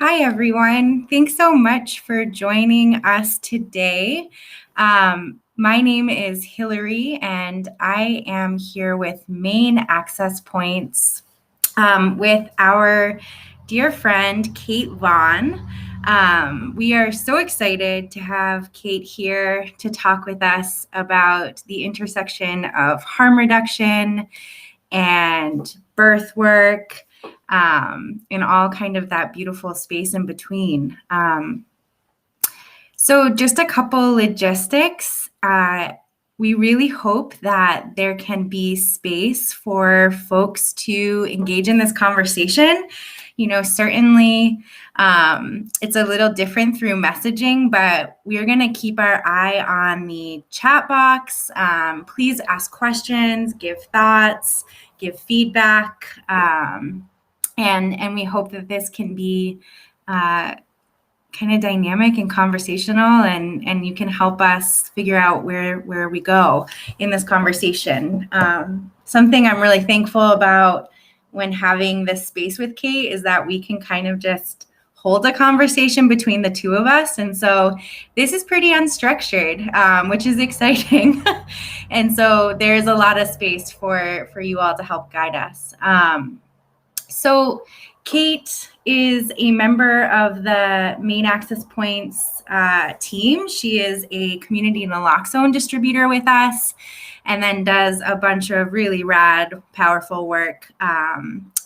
Hi, everyone. Thanks so much for joining us today. My name is Hillary, and I am here with Maine Access Points with our dear friend, Kate Vaughn. We are so excited to have Kate here to talk with us about the intersection of harm reduction and birth work, and all kind of that beautiful space in between. So just a couple logistics. We really hope that there can be space for folks to engage in this conversation. Certainly it's a little different through messaging, but we're going to keep our eye on the chat box. Please ask questions, give thoughts, give feedback, and we hope that this can be kind of dynamic and conversational, and you can help us figure out where we go in this conversation. Something I'm really thankful about when having this space with Kate is that we can kind of just hold a conversation between the two of us. And so this is pretty unstructured, which is exciting. And so there's a lot of space for you all to help guide us. So Kate is a member of the Maine Access Points team. She is a community naloxone distributor with us, and then does a bunch of really rad, powerful work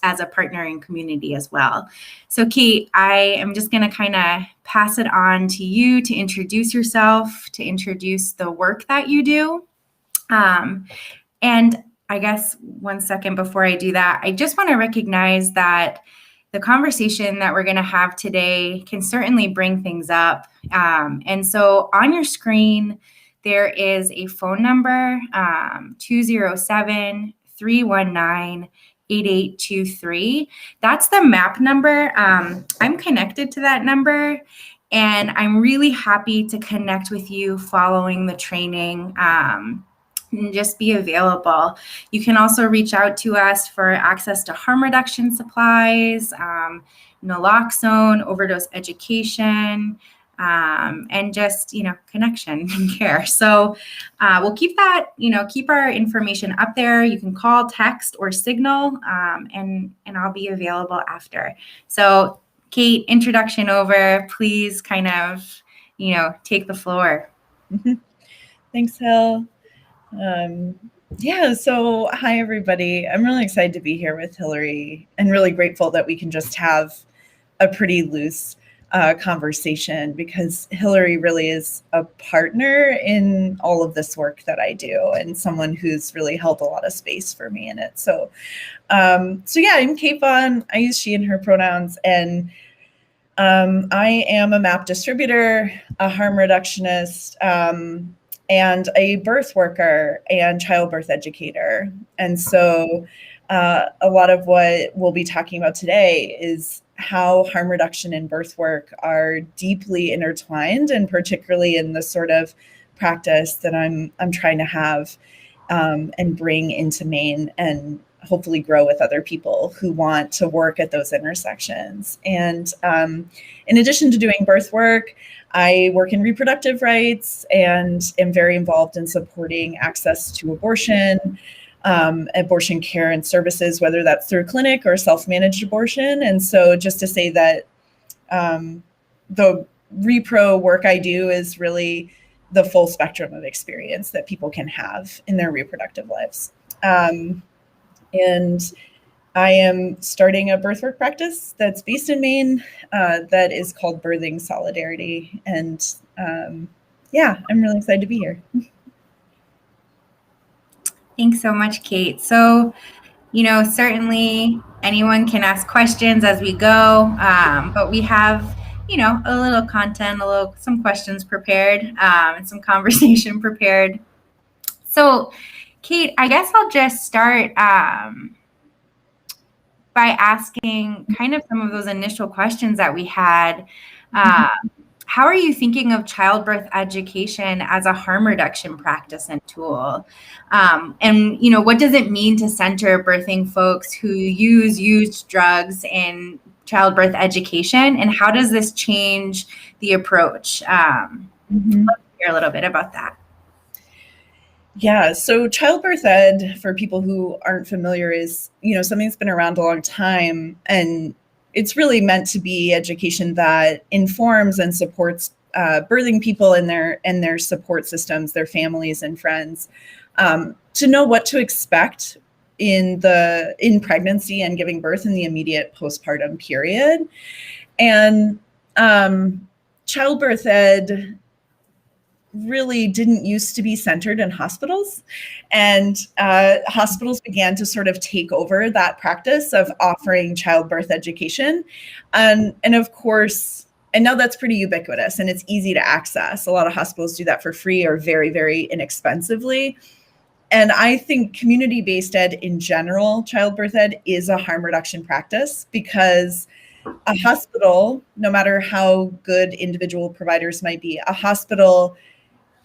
as a partner in community as well. So Kate, I am just going to kind of pass it on to you to introduce yourself, to introduce the work that you do. And I guess 1 second before I do that, I just want to recognize that the conversation that we're going to have today can certainly bring things up. And so on your screen, there is a phone number, 207-319-8823. That's the MAP number. I'm connected to that number, and I'm really happy to connect with you following the training. And just be available. You can also reach out to us for access to harm reduction supplies, naloxone, overdose education, and just, connection and care. So we'll keep that, keep our information up there. You can call, text, or signal, and I'll be available after. So Kate, introduction over, please kind of, take the floor. Thanks, Hill. So hi, everybody. I'm really excited to be here with Hillary and really grateful that we can just have a pretty loose conversation, because Hillary really is a partner in all of this work that I do, and someone who's really held a lot of space for me in it. So I'm Kate Vaughn. I use she and her pronouns, and I am a MAP distributor, a harm reductionist, and a birth worker and childbirth educator. And so a lot of what we'll be talking about today is how harm reduction and birth work are deeply intertwined, and particularly in the sort of practice that I'm trying to have and bring into Maine, and hopefully grow with other people who want to work at those intersections. And in addition to doing birth work, I work in reproductive rights and am very involved in supporting access to abortion, abortion care and services, whether that's through a clinic or self-managed abortion. And so just to say that the repro work I do is really the full spectrum of experience that people can have in their reproductive lives. And I am starting a birthwork practice that's based in Maine that is called Birthing Solidarity. And I'm really excited to be here. Thanks so much, Kate. So, certainly anyone can ask questions as we go, but we have, a little content, some questions prepared, and some conversation prepared. So, Kate, I guess I'll just start by asking kind of some of those initial questions that we had. How are you thinking of childbirth education as a harm reduction practice and tool? And what does it mean to center birthing folks who use used drugs in childbirth education, and how does this change the approach? Mhm. Let's hear a little bit about that. Yeah, so childbirth ed, for people who aren't familiar, is, something that's been around a long time, and it's really meant to be education that informs and supports birthing people and their support systems, their families and friends, to know what to expect in pregnancy and giving birth in the immediate postpartum period. And childbirth ed really didn't used to be centered in hospitals, and hospitals began to sort of take over that practice of offering childbirth education, and of course, and now that's pretty ubiquitous and it's easy to access. A lot of hospitals do that for free or very, very inexpensively. And I think community-based ed in general, childbirth ed, is a harm reduction practice, because a hospital, no matter how good individual providers might be, a hospital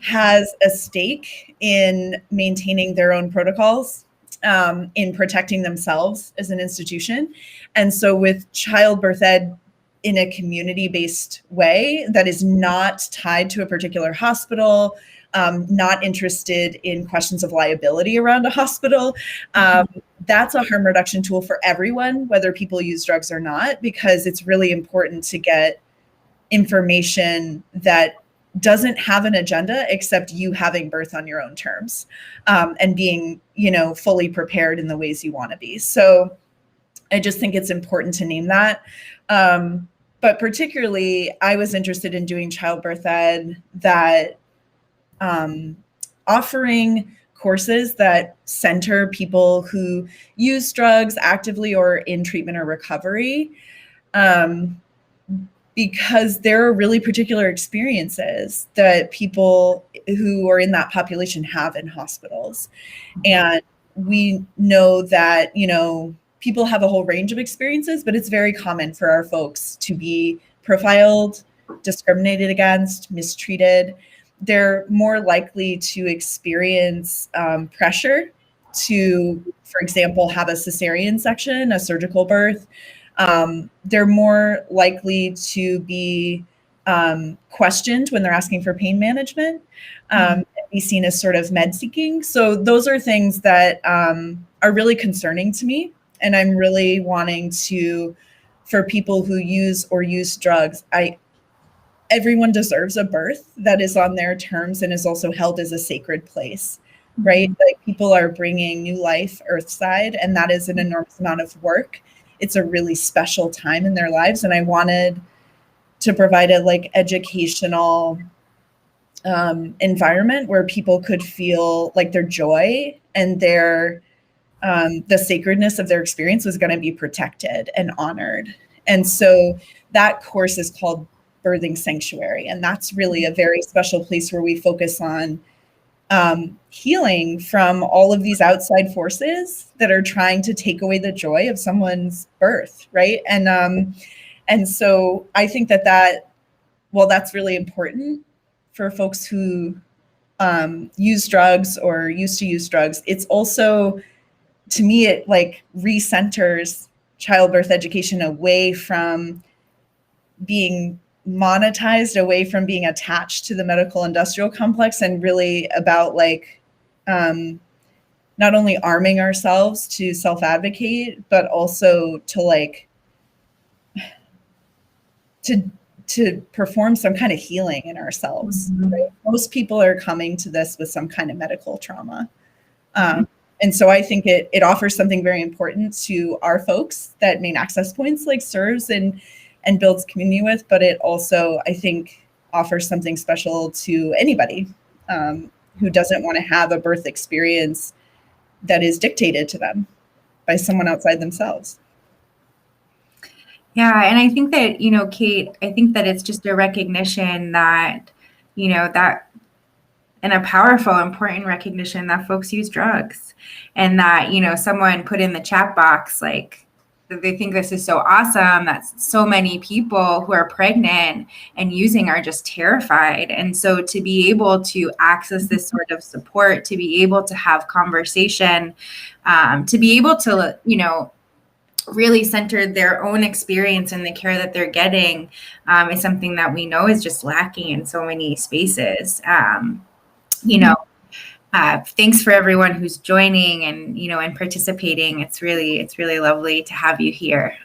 has a stake in maintaining their own protocols, in protecting themselves as an institution. And so with childbirth ed in a community-based way that is not tied to a particular hospital, not interested in questions of liability around a hospital, that's a harm reduction tool for everyone, whether people use drugs or not, because it's really important to get information that doesn't have an agenda except you having birth on your own terms, and being, fully prepared in the ways you want to be. So I just think it's important to name that. But particularly, I was interested in doing childbirth ed that offering courses that center people who use drugs actively or in treatment or recovery, because there are really particular experiences that people who are in that population have in hospitals. And we know that, people have a whole range of experiences, but it's very common for our folks to be profiled, discriminated against, mistreated. They're more likely to experience pressure to, for example, have a cesarean section, a surgical birth. They're more likely to be questioned when they're asking for pain management, and be seen as sort of med seeking. So those are things that are really concerning to me. And I'm really wanting to, for people who use or use drugs, everyone deserves a birth that is on their terms and is also held as a sacred place, right? Like, people are bringing new life earthside, and that is an enormous amount of work. It's a really special time in their lives. And I wanted to provide a educational environment where people could feel like their joy and the sacredness of their experience was going to be protected and honored. And so that course is called Birthing Sanctuary. And that's really a very special place where we focus on healing from all of these outside forces that are trying to take away the joy of someone's birth, right? And so I think that's really important for folks who use drugs or used to use drugs. It's also, to me, it recenters childbirth education away from being monetized, away from being attached to the medical industrial complex, and really about not only arming ourselves to self-advocate, but also to perform some kind of healing in ourselves. Right? Most people are coming to this with some kind of medical trauma. And so I think it offers something very important to our folks that main access points serves and builds community with, but it also, I think, offers something special to anybody who doesn't want to have a birth experience that is dictated to them by someone outside themselves. Yeah, and I think that, Kate, I think that it's just a recognition that, and a powerful, important recognition that folks use drugs, and that, someone put in the chat box, that they think this is so awesome that so many people who are pregnant and using are just terrified. And so to be able to access this sort of support, to be able to have conversation, to be able to, really centered their own experience and the care that they're getting is something that we know is just lacking in so many spaces. Thanks for everyone who's joining and and participating. It's really lovely to have you here.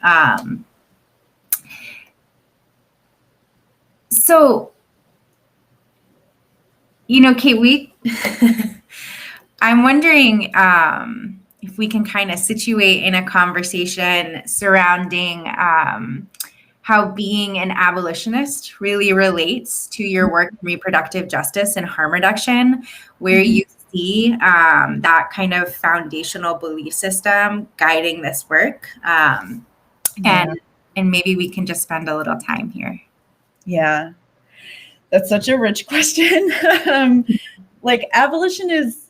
So, Kate, I'm wondering if we can kind of situate in a conversation surrounding how being an abolitionist really relates to your work in reproductive justice and harm reduction, where you see that kind of foundational belief system guiding this work. And maybe we can just spend a little time here. Yeah, that's such a rich question. Like abolition is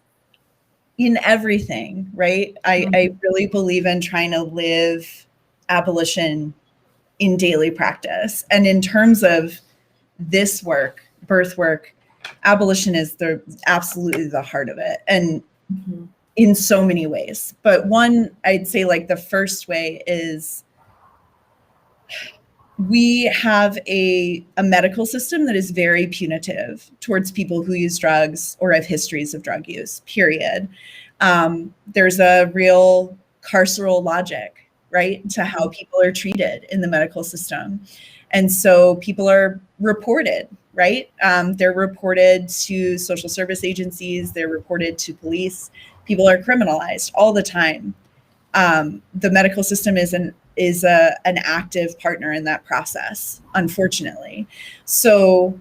in everything, right? I really believe in trying to live abolition in daily practice. And in terms of this work, Birthwork, abolition is absolutely the heart of it. And in so many ways. But one, I'd say like the first way is we have a medical system that is very punitive towards people who use drugs or have histories of drug use, period. There's a real carceral logic, right, to how people are treated in the medical system. And so people are reported, right? They're reported to social service agencies. They're reported to police. People are criminalized all the time. The medical system is an active partner in that process, unfortunately. So,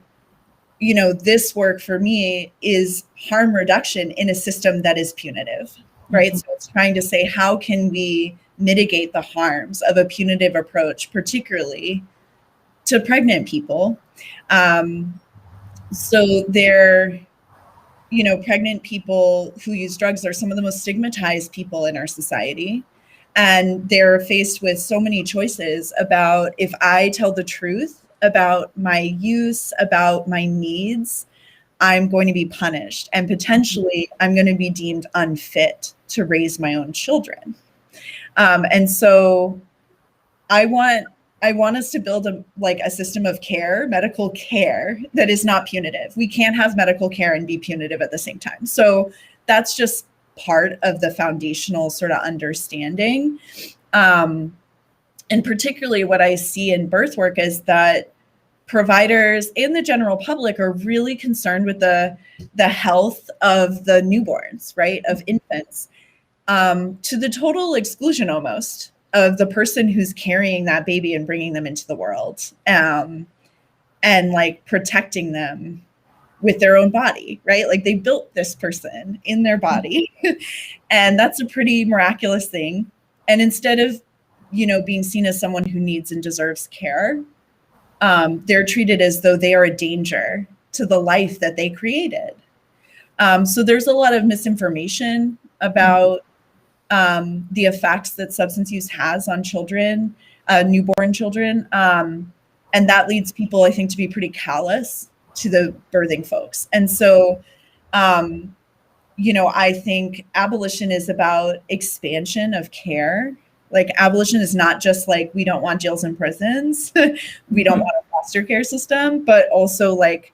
this work for me is harm reduction in a system that is punitive, right? So it's trying to say, how can we mitigate the harms of a punitive approach, particularly to pregnant people? So they're, pregnant people who use drugs are some of the most stigmatized people in our society. And they're faced with so many choices about, if I tell the truth about my use, about my needs, I'm going to be punished. And potentially I'm going to be deemed unfit to raise my own children. And so I want us to build a system of care, medical care, that is not punitive. We can't have medical care and be punitive at the same time. So that's just part of the foundational sort of understanding. And particularly what I see in Birthwork is that providers and the general public are really concerned with the health of the newborns, right, of infants, to the total exclusion almost of the person who's carrying that baby and bringing them into the world, and like protecting them with their own body, right? Like they built this person in their body and that's a pretty miraculous thing. And instead of, being seen as someone who needs and deserves care, they're treated as though they are a danger to the life that they created. So there's a lot of misinformation about the effects that substance use has on children, newborn children. And that leads people, I think, to be pretty callous to the birthing folks. And so, I think abolition is about expansion of care. Like abolition is not just like, we don't want jails and prisons. We don't want a foster care system, but also like,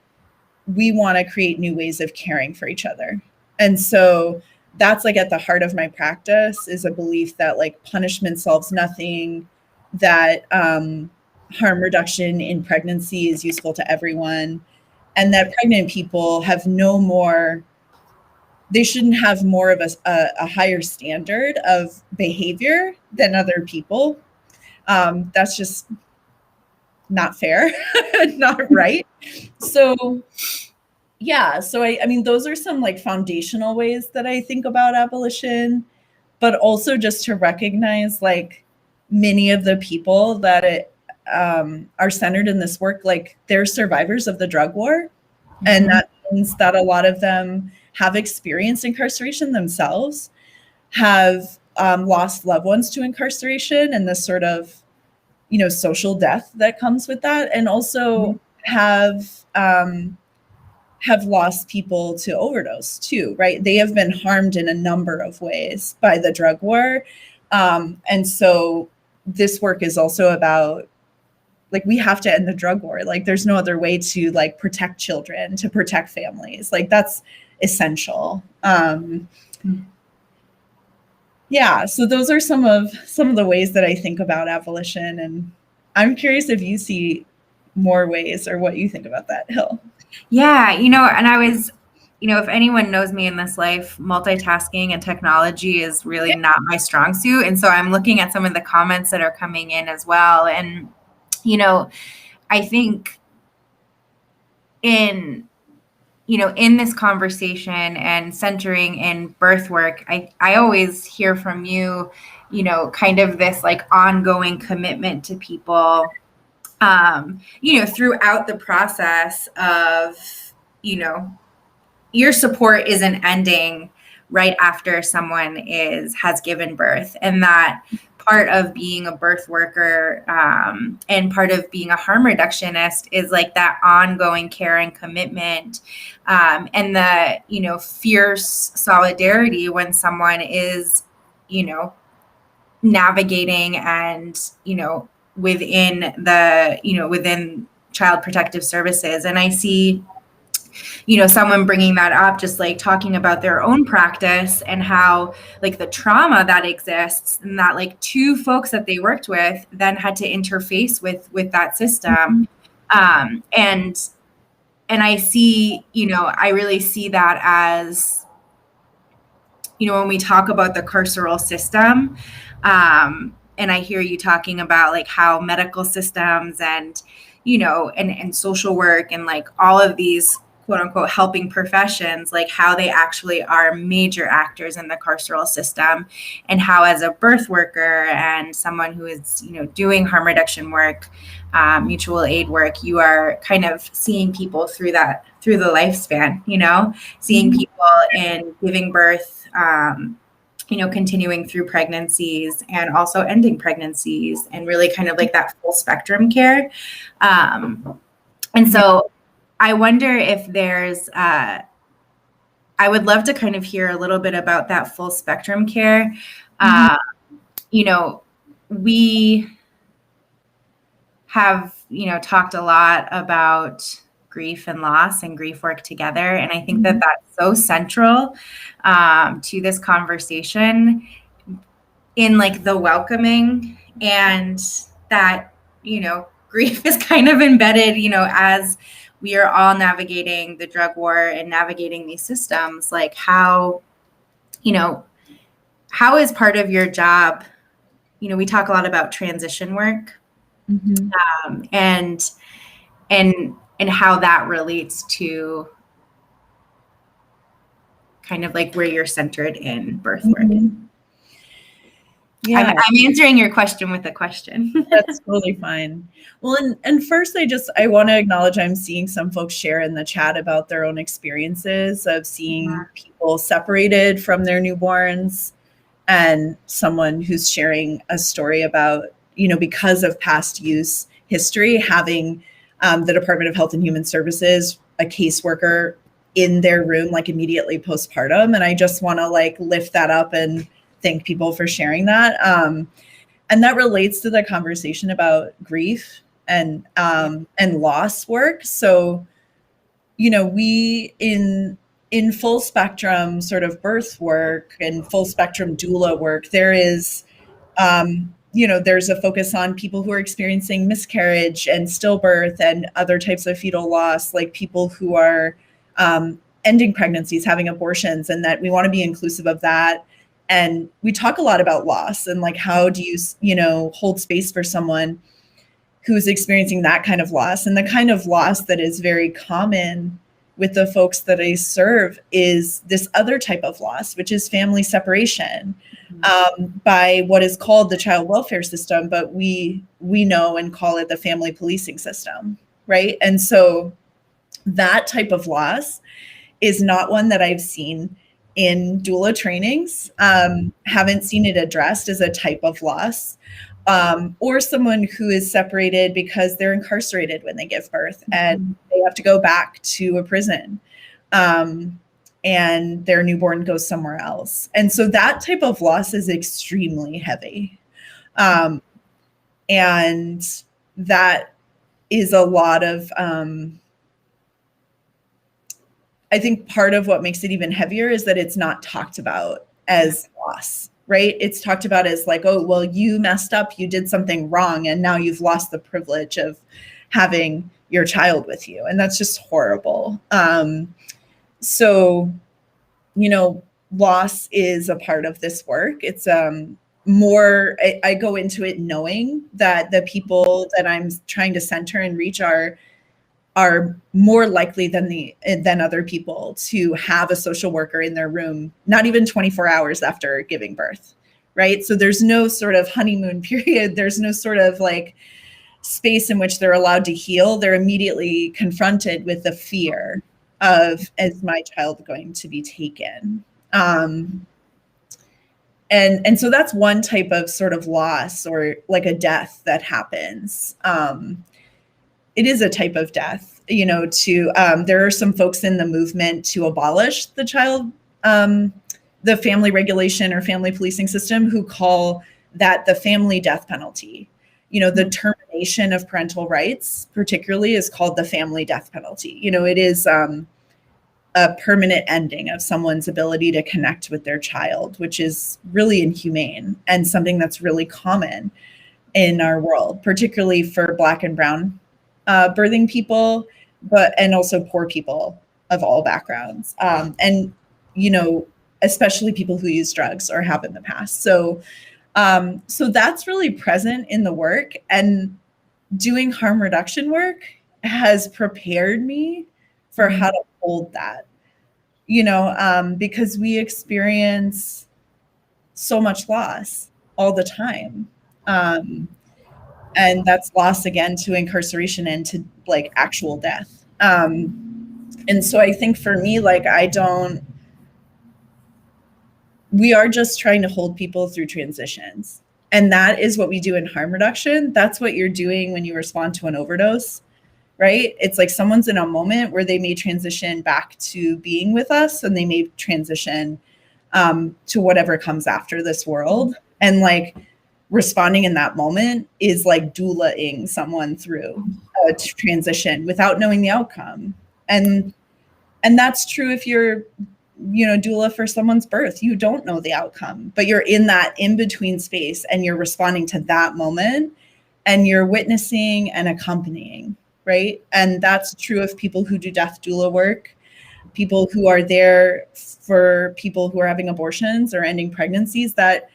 we want to create new ways of caring for each other. And so that's like at the heart of my practice, is a belief that like punishment solves nothing, that harm reduction in pregnancy is useful to everyone, and that pregnant people have they shouldn't have more of a higher standard of behavior than other people. That's just not fair, not right. So yeah, so I mean, those are some like foundational ways that I think about abolition, but also just to recognize like many of the people that are centered in this work, like they're survivors of the drug war. And that means that a lot of them have experienced incarceration themselves, have lost loved ones to incarceration and the sort of, social death that comes with that. And also have lost people to overdose too, right? They have been harmed in a number of ways by the drug war. And so this work is also about, like, we have to end the drug war. Like, there's no other way to like protect children, to protect families. Like, that's essential. Yeah, so those are some of the ways that I think about abolition, and I'm curious if you see more ways or what you think about that, Hill. Yeah, and I was, if anyone knows me in this life, multitasking and technology is really not my strong suit. And so I'm looking at some of the comments that are coming in as well. And, I think in this conversation and centering in birthwork, I always hear from you, kind of this like ongoing commitment to people, throughout the process of, your support isn't ending right after someone has given birth, and that part of being a birth worker, and part of being a harm reductionist is like that ongoing care and commitment, and the fierce solidarity when someone is navigating and within child protective services. And I see someone bringing that up, just like talking about their own practice and how like the trauma that exists, and that like two folks that they worked with then had to interface with that system. And I see, I really see that as, when we talk about the carceral system, and I hear you talking about like how medical systems and, and social work and like all of these quote unquote helping professions, like how they actually are major actors in the carceral system, and how as a birth worker and someone who is, doing harm reduction work, mutual aid work, you are kind of seeing people through the lifespan, seeing people in giving birth, continuing through pregnancies and also ending pregnancies, and really kind of like that full spectrum care. And so I wonder if there's, I would love to kind of hear a little bit about that full spectrum care. We have, talked a lot about grief and loss and grief work together. And I think that that's so central to this conversation, in like the welcoming, and that, grief is kind of embedded, as we are all navigating the drug war and navigating these systems, like how is part of your job, we talk a lot about transition work, and how that relates to kind of like where you're centered in birth work. Yeah, I'm answering your question with a question. That's totally fine. Well, and first, I want to acknowledge I'm seeing some folks share in the chat about their own experiences of seeing people separated from their newborns, and someone who's sharing a story about, because of past use history, having the Department of Health and Human Services, a caseworker in their room, like immediately postpartum. And I just want to like lift that up and thank people for sharing that. And that relates to the conversation about grief and loss work. So, we in full spectrum sort of birth work and full spectrum doula work, there is, there's a focus on people who are experiencing miscarriage and stillbirth and other types of fetal loss, like people who are ending pregnancies, having abortions, and that we want to be inclusive of that. And we talk a lot about loss and like, how do you, hold space for someone who's experiencing that kind of loss? And the kind of loss that is very common with the folks that I serve is this other type of loss, which is family separation, by what is called the child welfare system, but we know and call it the family policing system, right? And so that type of loss is not one that I've seen in doula trainings, haven't seen it addressed as a type of loss, or someone who is separated because they're incarcerated when they give birth and they have to go back to a prison, and their newborn goes somewhere else. And so that type of loss is extremely heavy. And that is a lot of, I think part of what makes it even heavier is that it's not talked about as loss, right? It's talked about as like, oh, well, you messed up, you did something wrong, and now you've lost the privilege of having your child with you. And that's just horrible. So, loss is a part of this work. It's more, I go into it knowing that the people that I'm trying to center and reach are more likely than other people to have a social worker in their room, not even 24 hours after giving birth, right? So there's no sort of honeymoon period. There's no sort of like space in which they're allowed to heal. They're immediately confronted with the fear of, is my child going to be taken? And so that's one type of sort of loss, or like a death that happens. It is a type of death, there are some folks in the movement to abolish the family regulation or family policing system who call that the family death penalty. The termination of parental rights particularly is called the family death penalty. It is a permanent ending of someone's ability to connect with their child, which is really inhumane and something that's really common in our world, particularly for Black and Brown birthing people, and also poor people of all backgrounds, and especially people who use drugs or have in the past. So that's really present in the work, and doing harm reduction work has prepared me for how to hold that, because we experience so much loss all the time. And that's loss, again, to incarceration and to like actual death. And so I think for me, like, we are just trying to hold people through transitions. And that is what we do in harm reduction. That's what you're doing when you respond to an overdose, right? It's like someone's in a moment where they may transition back to being with us, and they may transition to whatever comes after this world. And like, responding in that moment is like doula-ing someone through a transition without knowing the outcome. And that's true if you're, doula for someone's birth. You don't know the outcome, but you're in that in-between space, and you're responding to that moment, and you're witnessing and accompanying, right? And that's true of people who do death doula work, people who are there for people who are having abortions or ending pregnancies. That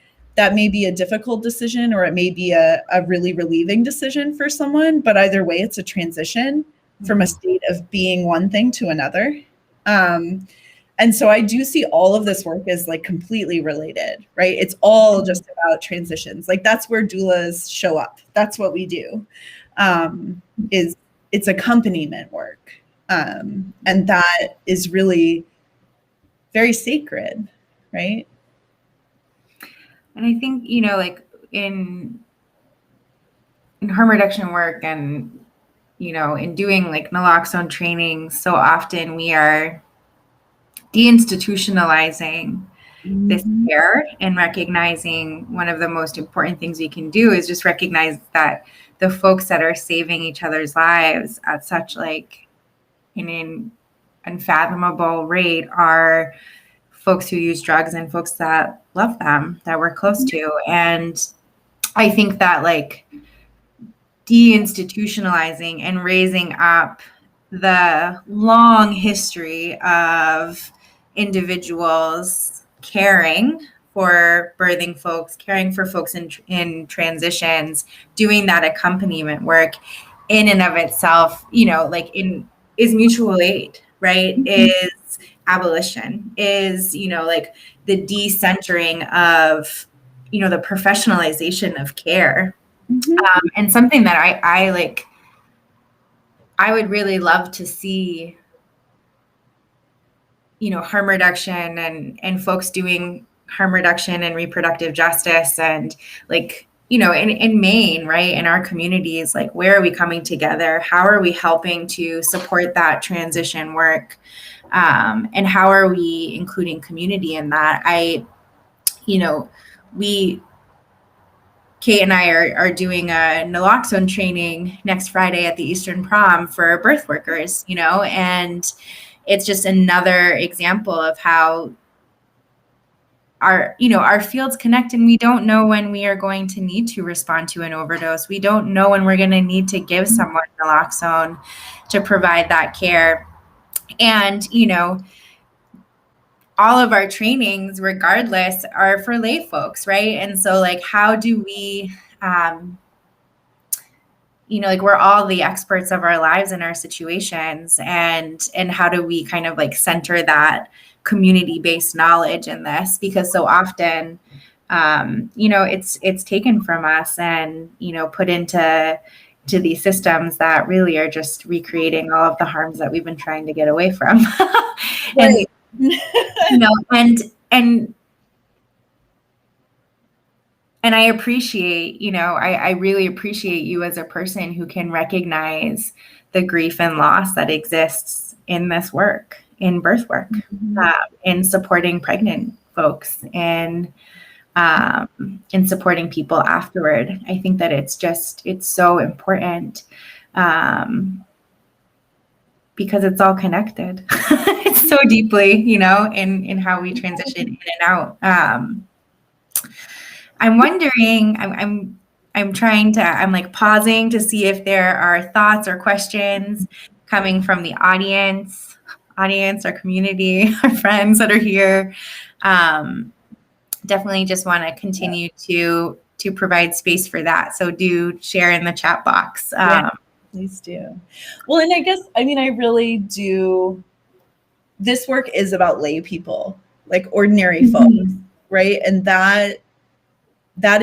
may be a difficult decision, or it may be a really relieving decision for someone, but either way, it's a transition from a state of being one thing to another. And so I do see all of this work as like completely related, right? It's all just about transitions. Like, that's where doulas show up. That's what we do, it's accompaniment work. And that is really very sacred, right? And I think, like in harm reduction work, and, in doing like naloxone training, so often we are deinstitutionalizing this care, and recognizing one of the most important things we can do is just recognize that the folks that are saving each other's lives at such like an unfathomable rate are folks who use drugs and folks that love them, that we're close to. And I think that like deinstitutionalizing and raising up the long history of individuals caring for birthing folks, caring for folks in transitions, doing that accompaniment work in and of itself, is mutual aid, right? Is abolition, is, like the decentering of, the professionalization of care. And something that I would really love to see, harm reduction and folks doing harm reduction and reproductive justice, and like, in Maine, right, in our communities, like, where are we coming together? How are we helping to support that transition work? And how are we including community in that? Kate and I are doing a naloxone training next Friday at the Eastern Prom for birth workers, and it's just another example of how our fields connect, and we don't know when we are going to need to respond to an overdose. We don't know when we're going to need to give someone naloxone to provide that care. And, all of our trainings, regardless, are for lay folks, right? And so, like, how do we, we're all the experts of our lives and our situations, and how do we kind of like center that community-based knowledge in this? Because so often, it's taken from us and, put into these systems that really are just recreating all of the harms that we've been trying to get away from. Right. And I appreciate, I really appreciate you as a person who can recognize the grief and loss that exists in this work, in birth work, in supporting pregnant folks, and in supporting people afterward. I think that it's so important, because it's all connected. It's so deeply, in how we transition in and out. I'm wondering, I'm like pausing to see if there are thoughts or questions coming from the audience, our community, our friends that are here. Definitely just want to continue to provide space for that. So do share in the chat box. Please do. Well, and I guess, I really do. This work is about lay people, like ordinary folks, right? And that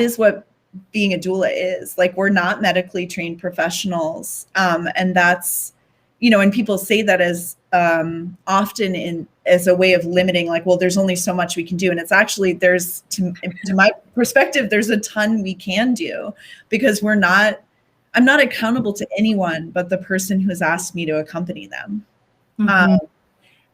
is what being a doula is. Like, we're not medically trained professionals. And that's, and people say that as often as a way of limiting, like, well, there's only so much we can do. And it's actually, to my perspective, there's a ton we can do, because I'm not accountable to anyone but the person who has asked me to accompany them.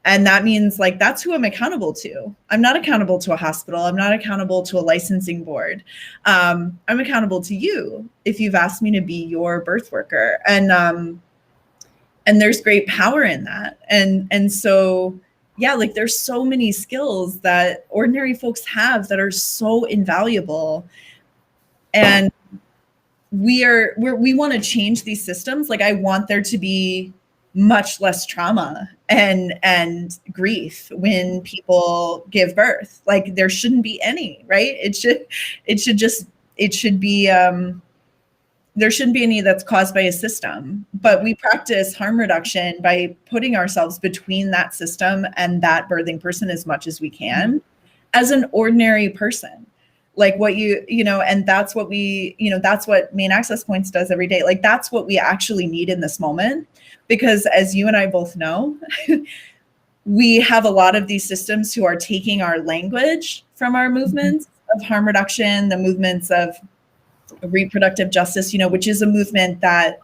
And that means, like, that's who I'm accountable to. I'm not accountable to a hospital. I'm not accountable to a licensing board. I'm accountable to you if you've asked me to be your birth worker. And there's great power in that. And so, yeah, like, there's so many skills that ordinary folks have that are so invaluable. And we want to change these systems. Like, I want there to be much less trauma and grief when people give birth. Like, there shouldn't be any, right? It should be, there shouldn't be any that's caused by a system. But we practice harm reduction by putting ourselves between that system and that birthing person as much as we can, as an ordinary person. Like, what and that's what that's what Main Access Points does every day. Like, that's what we actually need in this moment. Because, as you and I both know, we have a lot of these systems who are taking our language from our movements of harm reduction, the movements of reproductive justice, which is a movement that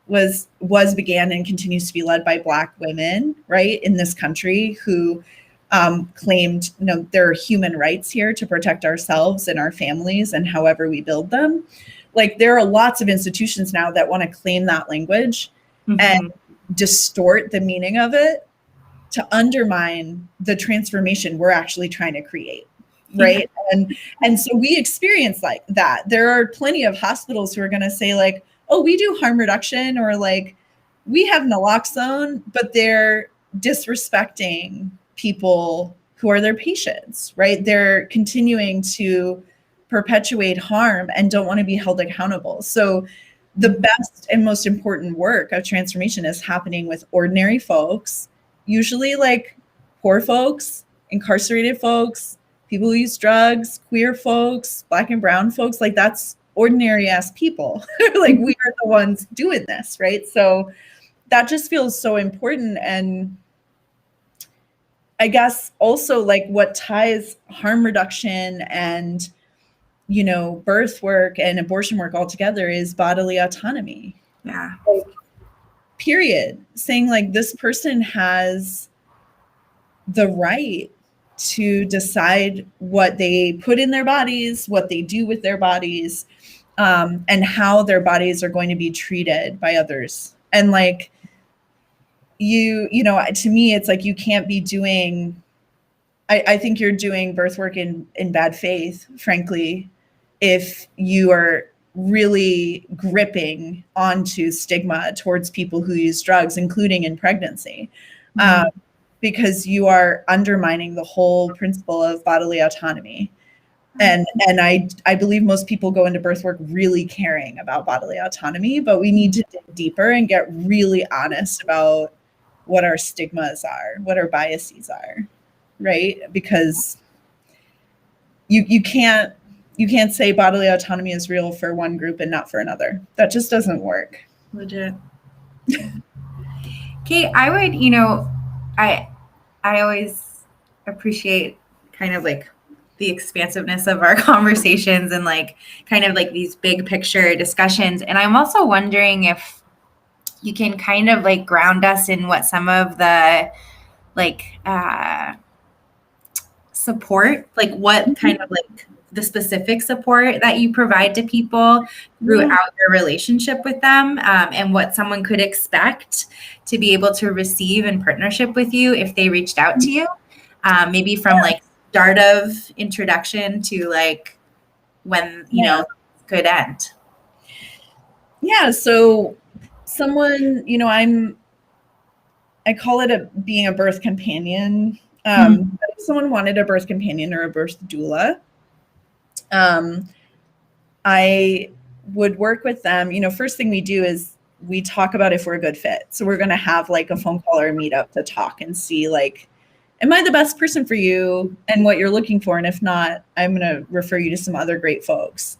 was began and continues to be led by Black women, right, in this country, who claimed, there are human rights here to protect ourselves and our families and however we build them. Like, there are lots of institutions now that want to claim that language and distort the meaning of it to undermine the transformation we're actually trying to create, right? And so we experience like that. There are plenty of hospitals who are going to say, like, oh, we do harm reduction, or like, we have naloxone, but they're disrespecting people who are their patients, right? They're continuing to perpetuate harm and don't want to be held accountable. So the best and most important work of transformation is happening with ordinary folks, usually like poor folks, incarcerated folks, people who use drugs, queer folks, Black and brown folks. Like, that's ordinary ass people. Like, we are the ones doing this, right? So that just feels so important. And I guess also, like, what ties harm reduction and birth work and abortion work all together is bodily autonomy. Yeah. Like, period. Saying, like, this person has the right to decide what they put in their bodies, what they do with their bodies, and how their bodies are going to be treated by others. And like, you know, to me, it's like, you can't be doing, I think you're doing birth work in bad faith, frankly, if you are really gripping onto stigma towards people who use drugs, including in pregnancy, because you are undermining the whole principle of bodily autonomy. And I believe most people go into birth work really caring about bodily autonomy, but we need to dig deeper and get really honest about what our stigmas are, what our biases are, right? Because you can't say bodily autonomy is real for one group and not for another. That just doesn't work. Legit. Okay, I would, you know, I always appreciate kind of like the expansiveness of our conversations and like kind of like these big picture discussions. And I'm also wondering if you can kind of like ground us in what some of the like support, like what kind of like the specific support that you provide to people throughout your relationship with them, and what someone could expect to be able to receive in partnership with you if they reached out to you, maybe from like start of introduction to like when, you know, could end. Yeah. So someone, you know, I call it being a birth companion. If someone wanted a birth companion or a birth doula, I would work with them. You know, first thing we do is we talk about if we're a good fit. So we're going to have like a phone call or a meetup to talk and see like, am I the best person for you and what you're looking for? And if not, I'm going to refer you to some other great folks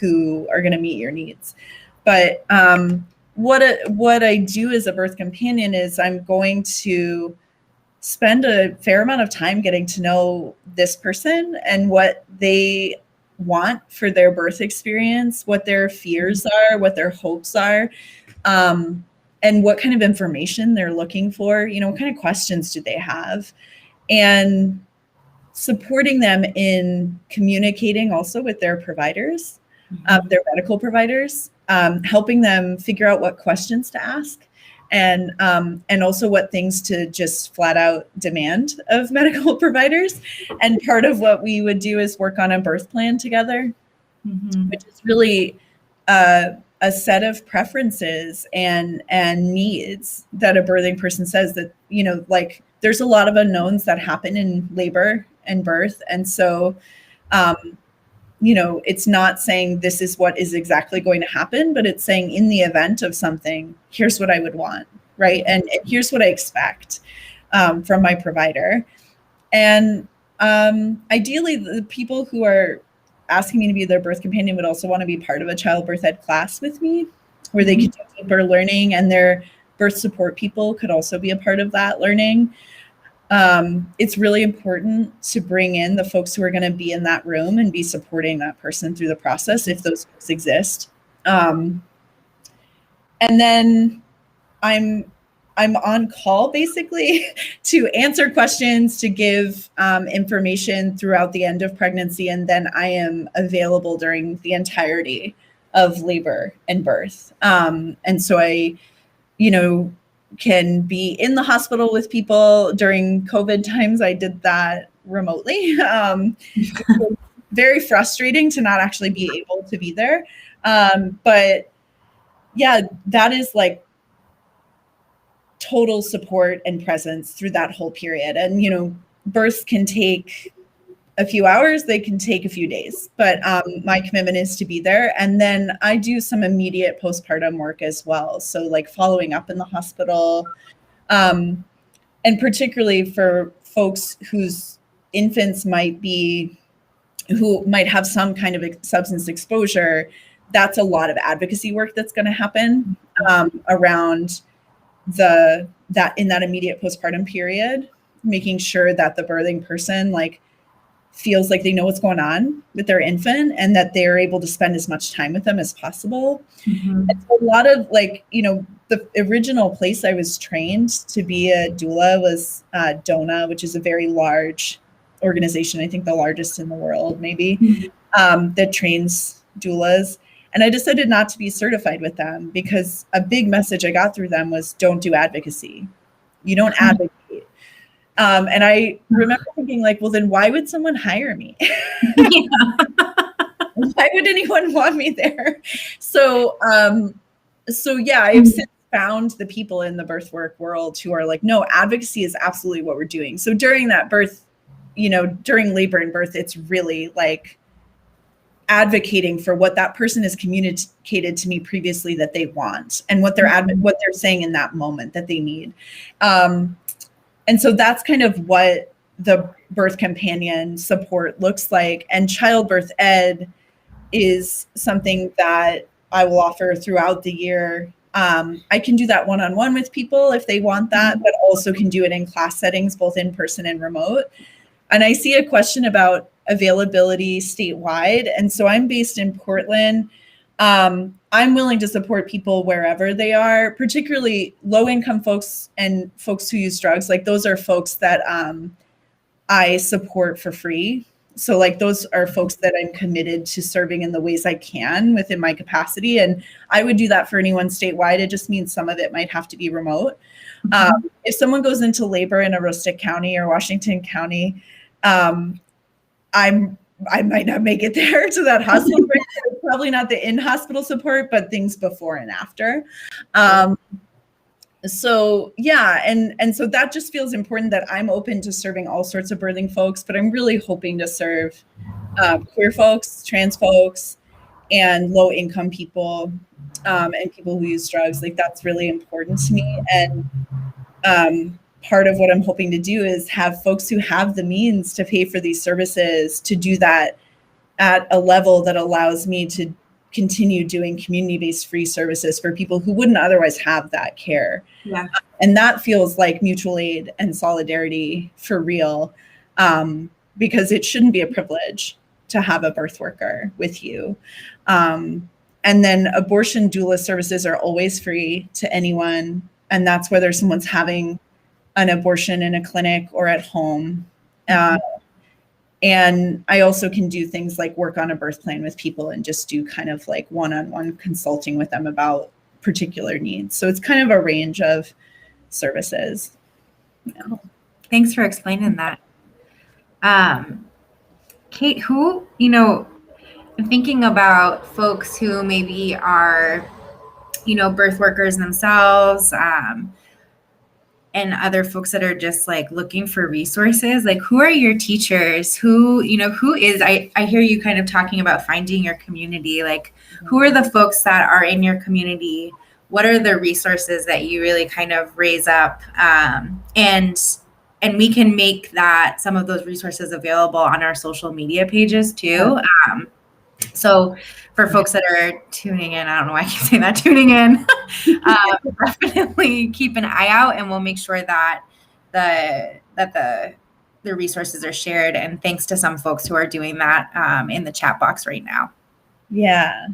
who are going to meet your needs. But what I do as a birth companion is I'm going to spend a fair amount of time getting to know this person and what they want for their birth experience, what their fears are, what their hopes are, and what kind of information they're looking for. You know, what kind of questions do they have? And supporting them in communicating also with their providers, their medical providers, helping them figure out what questions to ask, and also what things to just flat out demand of medical providers. And part of what we would do is work on a birth plan together, which is really a set of preferences and needs that a birthing person says that, you know, like there's a lot of unknowns that happen in labor and birth. And so, you know, it's not saying this is what is exactly going to happen, but it's saying in the event of something, here's what I would want, right? And here's what I expect from my provider. And ideally, the people who are asking me to be their birth companion would also want to be part of a childbirth ed class with me, where they could do deeper learning, and their birth support people could also be a part of that learning. It's really important to bring in the folks who are going to be in that room and be supporting that person through the process, if those folks exist. And then I'm on call basically to answer questions, to give information throughout the end of pregnancy, and then I am available during the entirety of labor and birth. And so I, you know, can be in the hospital with people. During COVID times, I did that remotely. Very frustrating to not actually be able to be there. But yeah, that is like total support and presence through that whole period. And, you know, births can take a few hours, they can take a few days, but my commitment is to be there. And then I do some immediate postpartum work as well. So like following up in the hospital, and particularly for folks whose infants who might have some kind of substance exposure, that's a lot of advocacy work that's going to happen around that in that immediate postpartum period, making sure that the birthing person like feels like they know what's going on with their infant and that they're able to spend as much time with them as possible. It's a lot of like, you know, the original place I was trained to be a doula was DONA, which is a very large organization. I think the largest in the world, maybe, that trains doulas. And I decided not to be certified with them because a big message I got through them was don't do advocacy. You don't advocate. And I remember thinking like, well, then why would someone hire me? Why would anyone want me there? So yeah, I've since found the people in the birthwork world who are like, no, advocacy is absolutely what we're doing. So during that birth, during labor and birth, it's really like advocating for what that person has communicated to me previously that they want and what they're saying in that moment that they need. And so that's kind of what the birth companion support looks like. And childbirth ed is something that I will offer throughout the year. I can do that one-on-one with people if they want that, but also can do it in class settings, both in person and remote. And I see a question about availability statewide. And so I'm based in Portland. I'm willing to support people wherever they are, particularly low-income folks and folks who use drugs. Like those are folks that I support for free. So like those are folks that I'm committed to serving in the ways I can within my capacity. And I would do that for anyone statewide. It just means some of it might have to be remote. If someone goes into labor in Aroostook County or Washington County, I might not make it there to that hospital. Probably not the in-hospital support, but things before and after. So yeah, and so that just feels important that I'm open to serving all sorts of birthing folks, but I'm really hoping to serve queer folks, trans folks, and low-income people, and people who use drugs. Like that's really important to me. And part of what I'm hoping to do is have folks who have the means to pay for these services to do that at a level that allows me to continue doing community-based free services for people who wouldn't otherwise have that care. Yeah. And that feels like mutual aid and solidarity for real, because it shouldn't be a privilege to have a birth worker with you. And then abortion doula services are always free to anyone. And that's whether someone's having an abortion in a clinic or at home. And I also can do things like work on a birth plan with people and just do kind of like one-on-one consulting with them about particular needs. So it's kind of a range of services. Yeah. Thanks for explaining that. Kate, who, thinking about folks who maybe are, birth workers themselves, and other folks that are just like looking for resources, like who are your teachers? Who is, I hear you kind of talking about finding your community, like who are the folks that are in your community? What are the resources that you really kind of raise up? And we can make that, some of those resources available on our social media pages too. So for folks that are tuning in, I don't know why I keep saying that, tuning in, definitely keep an eye out, and we'll make sure that the resources are shared. And thanks to some folks who are doing that in the chat box right now. Yeah.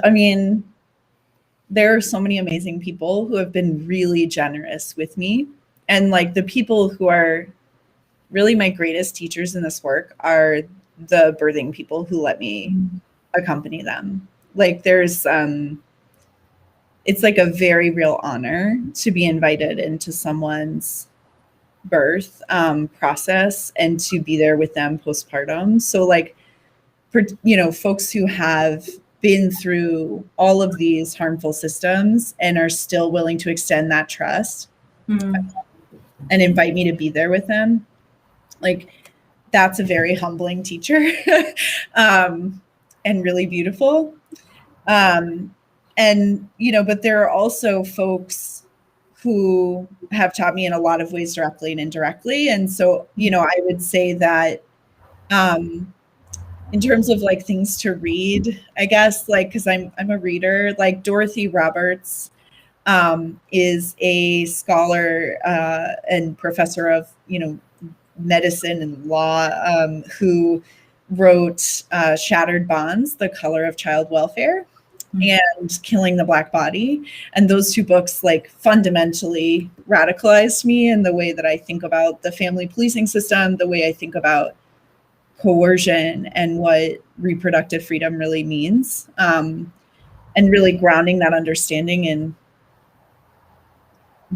I mean, there are so many amazing people who have been really generous with me. And like the people who are really my greatest teachers in this work are the birthing people who let me accompany them. Like there's, it's like a very real honor to be invited into someone's birth process and to be there with them postpartum. So like, folks who have been through all of these harmful systems and are still willing to extend that trust and invite me to be there with them. Like, that's a very humbling teacher and really beautiful. And, but there are also folks who have taught me in a lot of ways directly and indirectly. And so, I would say that in terms of like things to read, I guess, like, because I'm a reader, like Dorothy Roberts is a scholar and professor of, medicine and law who wrote Shattered Bonds, The Color of Child Welfare, and Killing the Black Body. And those two books like fundamentally radicalized me in the way that I think about the family policing system, the way I think about coercion and what reproductive freedom really means, and really grounding that understanding in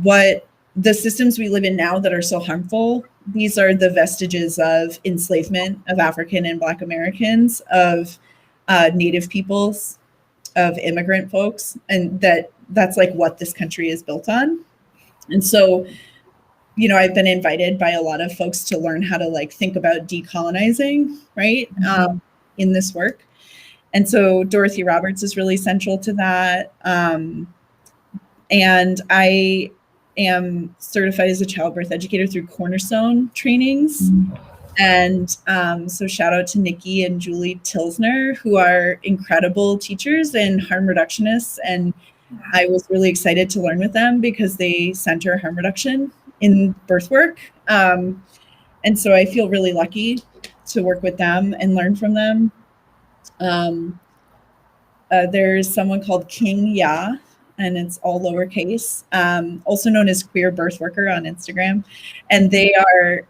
what the systems we live in now that are so harmful. These are the vestiges of enslavement of African and Black Americans, of Native peoples, of immigrant folks, and that's like what this country is built on. And so, you know, I've been invited by a lot of folks to learn how to like think about decolonizing, right, in this work. And so Dorothy Roberts is really central to that. And I am certified as a childbirth educator through Cornerstone trainings. And so shout out to Nikki and Julie Tilsner, who are incredible teachers and harm reductionists. And I was really excited to learn with them because they center harm reduction in birthwork. And so I feel really lucky to work with them and learn from them. There's someone called King Ya, and it's all lowercase, also known as Queer Birthworker on Instagram. And they are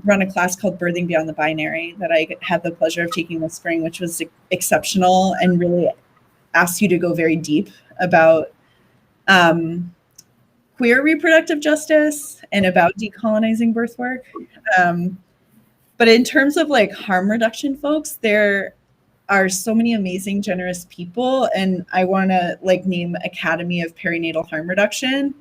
run a class called Birthing Beyond the Binary that I had the pleasure of taking this spring, which was exceptional and really asked you to go very deep about queer reproductive justice and about decolonizing birthwork. But in terms of like harm reduction folks, there are so many amazing, generous people. And I want to like name Academy of Perinatal Harm Reduction.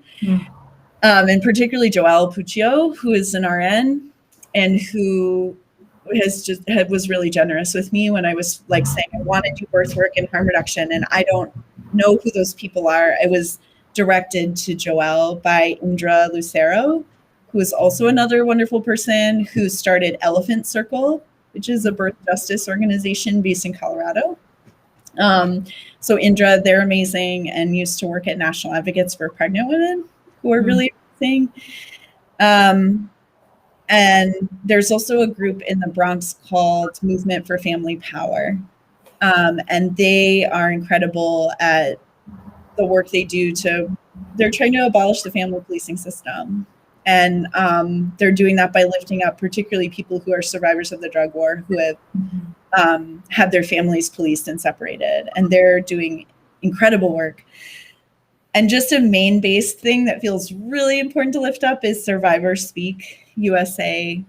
And particularly Joelle Puccio, who is an RN and who was really generous with me when I was like saying, I want to do birthwork and harm reduction. And I don't know who those people are. I was directed to Joelle by Indra Lucero, who is also another wonderful person who started Elephant Circle, which is a birth justice organization based in Colorado. So Indra, they're amazing and used to work at National Advocates for Pregnant Women, who are really amazing. And there's also a group in the Bronx called Movement for Family Power. And they are incredible at the work they do they're trying to abolish the family policing system. And they're doing that by lifting up particularly people who are survivors of the drug war, who have had their families policed and separated. And they're doing incredible work. And just a Maine-based thing that feels really important to lift up is Survivor Speak USA,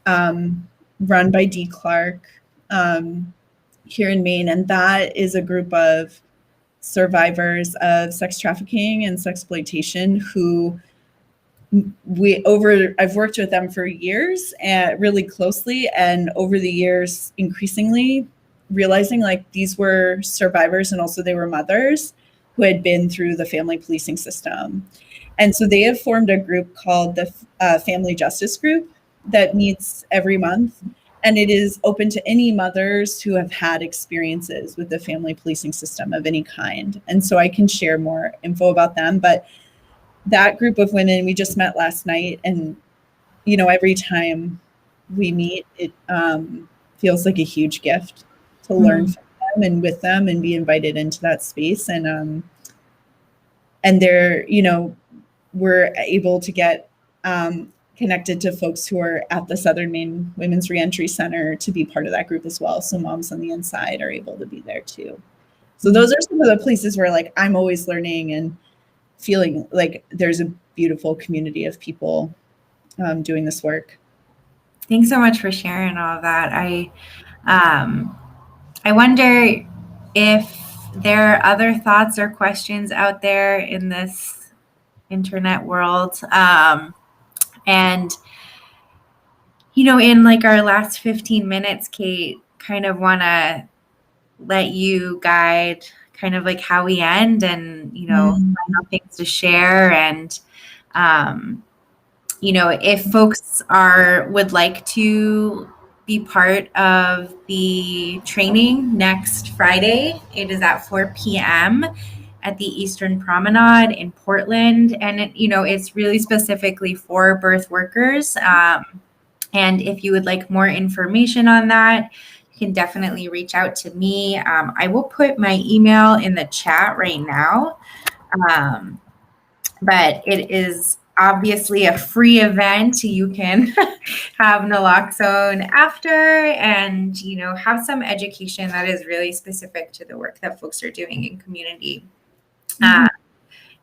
run by Dee Clark here in Maine. And that is a group of survivors of sex trafficking and sexploitation who I've worked with them for years and really closely, and over the years increasingly realizing like these were survivors and also they were mothers who had been through the family policing system. And so they have formed a group called the Family Justice Group that meets every month. And it is open to any mothers who have had experiences with the family policing system of any kind. And so I can share more info about them. But that group of women, we just met last night. And, you know, every time we meet, it feels like a huge gift to learn from them and with them and be invited into that space. And they're, you know, we're able to get connected to folks who are at the Southern Maine Women's Reentry Center to be part of that group as well. So moms on the inside are able to be there too. So those are some of the places where like I'm always learning and feeling like there's a beautiful community of people doing this work. Thanks so much for sharing all of that. I wonder if there are other thoughts or questions out there in this internet world. And, you know, in like our last 15 minutes, Kate, kind of want to let you guide kind of like how we end and, you know, final things to share. And, you know, if folks would like to be part of the training next Friday, it is at 4 p.m. at the Eastern Promenade in Portland. And, it's really specifically for birth workers. And if you would like more information on that, you can definitely reach out to me. I will put my email in the chat right now. But it is obviously a free event. You can have naloxone after and, have some education that is really specific to the work that folks are doing in community.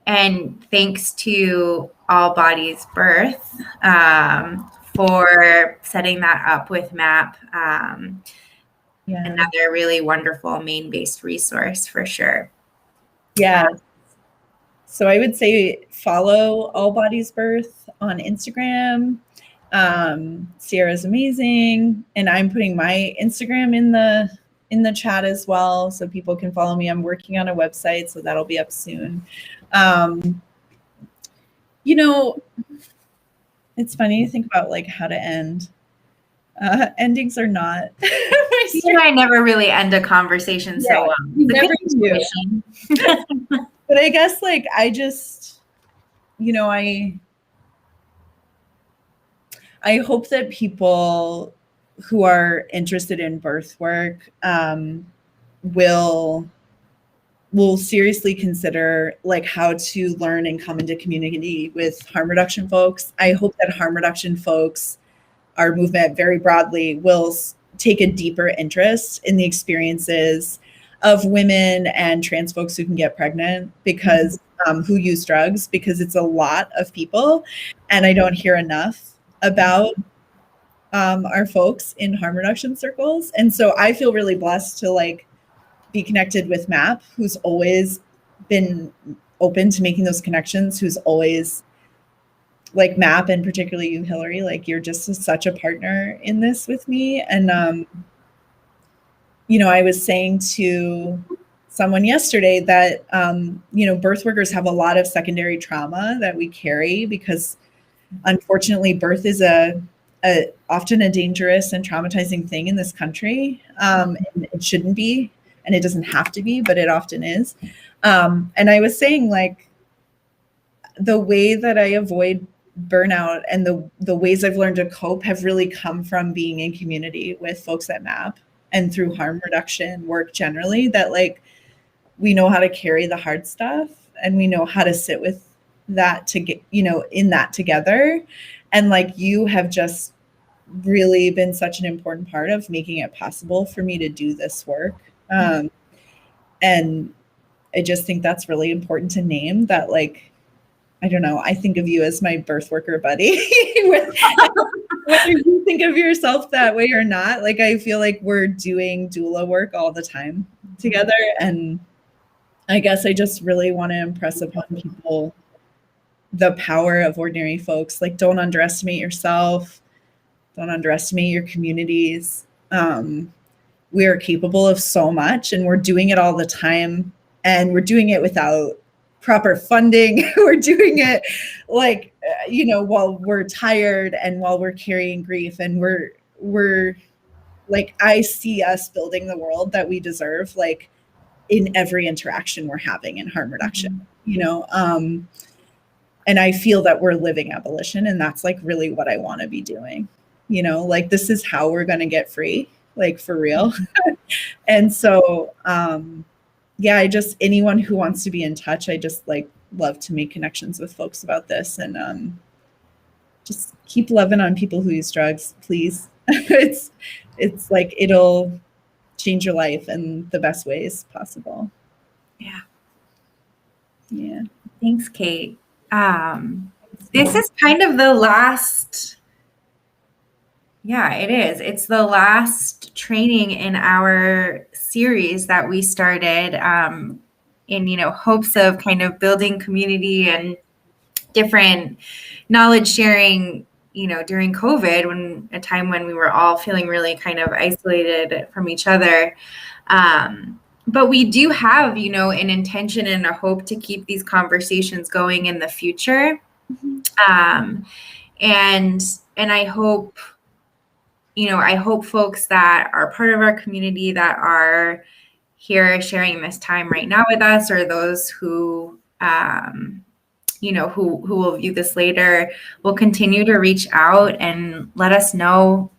And thanks to All Bodies Birth for setting that up with MAP. Another really wonderful Maine-based resource for sure. Yeah. So I would say follow All Bodies Birth on Instagram. Sierra's amazing, and I'm putting my Instagram in the chat as well, so people can follow me. I'm working on a website, so that'll be up soon. It's funny to think about like how to end. Endings are not. I never really end a conversation so well. Never do. But I guess like I just, I hope that people who are interested in birth work will seriously consider like how to learn and come into community with harm reduction folks. I hope that harm reduction folks, our movement very broadly, will take a deeper interest in the experiences of women and trans folks who can get pregnant because who use drugs, because it's a lot of people, and I don't hear enough about our folks in harm reduction circles. And so I feel really blessed to like be connected with MAP, who's always been open to making those connections, who's always like MAP, and particularly you, Hillary, like you're just such a partner in this with me. And, I was saying to someone yesterday that, birth workers have a lot of secondary trauma that we carry because unfortunately birth is often a dangerous and traumatizing thing in this country. And it shouldn't be, and it doesn't have to be, but it often is. And I was saying like the way that I avoid burnout and the ways I've learned to cope have really come from being in community with folks at MAP and through harm reduction work generally, that like we know how to carry the hard stuff and we know how to sit with that to get, in that together. And like you have just really been such an important part of making it possible for me to do this work. And I just think that's really important to name that, like, I don't know, I think of you as my birth worker buddy. Whether you think of yourself that way or not, like, I feel like we're doing doula work all the time together. And I guess I just really want to impress upon people the power of ordinary folks. Like, don't underestimate yourself. Don't underestimate your communities. We are capable of so much, and we're doing it all the time. And we're doing it without proper funding. We're doing it like, while we're tired and while we're carrying grief. And we're like, I see us building the world that we deserve, like in every interaction we're having in harm reduction, and I feel that we're living abolition, and that's like really what I want to be doing, like this is how we're going to get free, like for real. And so, anyone who wants to be in touch, I just like love to make connections with folks about this, and just keep loving on people who use drugs, please. It's like, it'll change your life in the best ways possible. Yeah. Thanks, Kate. This is kind of the last, it is. It's the last training in our series that we started in, hopes of kind of building community and different knowledge sharing, during COVID, when a time when we were all feeling really kind of isolated from each other. But we do have, an intention and a hope to keep these conversations going in the future. And I hope, I hope folks that are part of our community that are here sharing this time right now with us, or those who, who will view this later, will continue to reach out and let us know,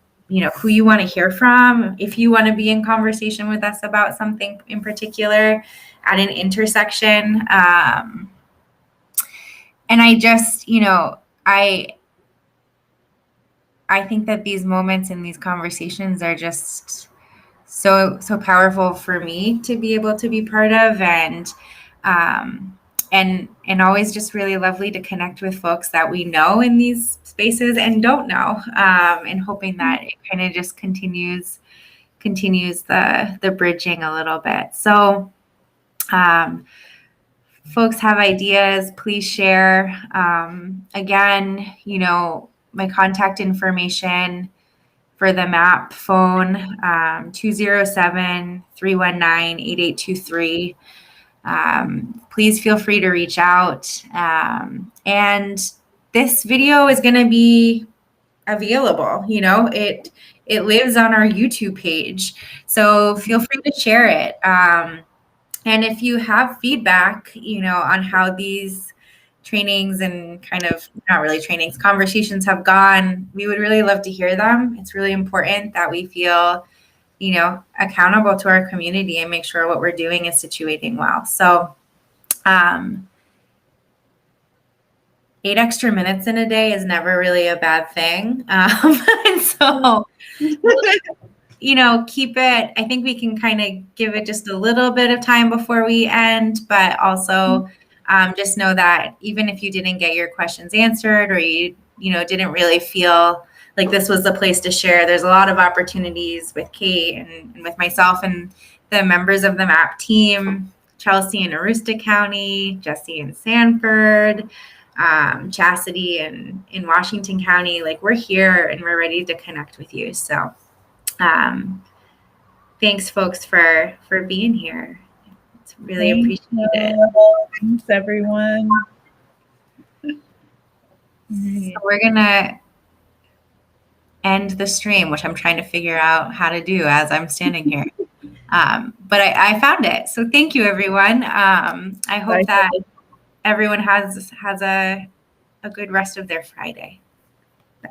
who you want to hear from. If you want to be in conversation with us about something in particular at an intersection. And I just, I think that these moments and these conversations are just so powerful for me to be able to be part of, um, and always just really lovely to connect with folks that we know in these spaces and don't know, and hoping that it kind of just continues the bridging a little bit. So, folks have ideas, please share. Again, my contact information for the MAP phone, 207-319-8823. Please feel free to reach out. And this video is going to be available. It lives on our YouTube page, so feel free to share it. And if you have feedback, on how these trainings and kind of not really trainings, conversations have gone, we would really love to hear them. It's really important that we feel, accountable to our community and make sure what we're doing is situating well. So, 8 extra minutes in a day is never really a bad thing. And so, keep it. I think we can kind of give it just a little bit of time before we end, but also just know that even if you didn't get your questions answered, or you didn't really feel like this was the place to share, there's a lot of opportunities with Kate and with myself and the members of the MAP team, Chelsea in Aroostook County, Jesse in Sanford, Chastity in Washington County. Like, we're here and we're ready to connect with you. So thanks, folks, for being here. It's really appreciated. Thanks, everyone. So we're gonna end the stream, which I'm trying to figure out how to do as I'm standing here. But I found it. So thank you, everyone. I hope that everyone has a good rest of their Friday. Bye.